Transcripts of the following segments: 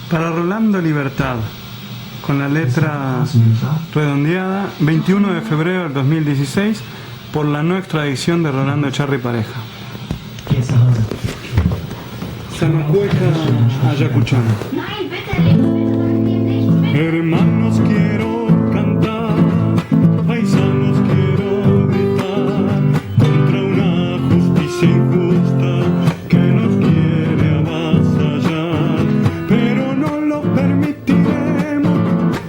Para Rolando Libertad, con la letra redondeada, 21 de febrero del 2016, por la no extradición de Rolando Echarri Pareja. Zanacueca, Ayacuchán. Hermanos quiero cantar, paisanos quiero gritar, contra una justicia injusta que nos quiere avasallar, pero no lo permitiremos,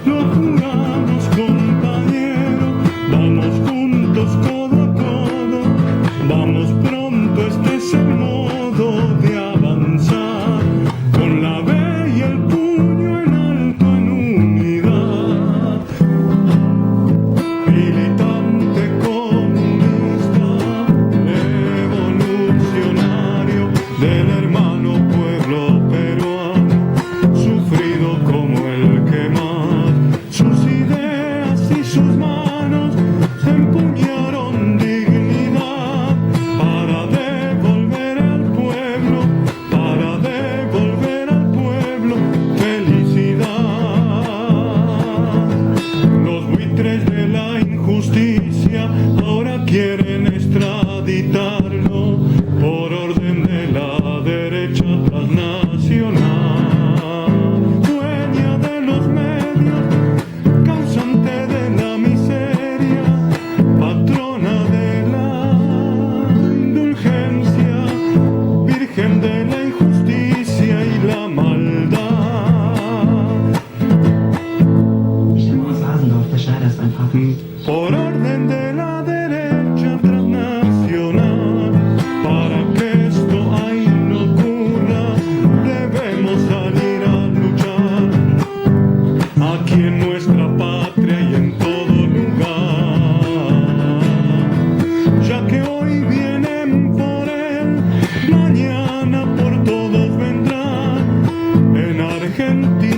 lo juramos compañeros, vamos juntos codo a codo, vamos pronto, este es el modo de avanzar, con la B y el puño en alto en unidad. Militante comunista, revolucionario del hermano pueblo peruano, sufrido como el que más, sus ideas y sus manos empuñaron dignidad para devolver al pueblo, felicidad. Los buitres de la injusticia ahora quieren extraditarlo por orden de la derecha transnacional, dueña de los medios, causante de la miseria, patrona de la indulgencia, virgen de la injusticia y la maldad. Por orden de la derecha transnacional, para que esto ahí no ocurra, debemos salir a luchar, aquí en nuestra patria y en todo lugar, ya que hoy vienen por él, mañana por todos vendrán, en Argentina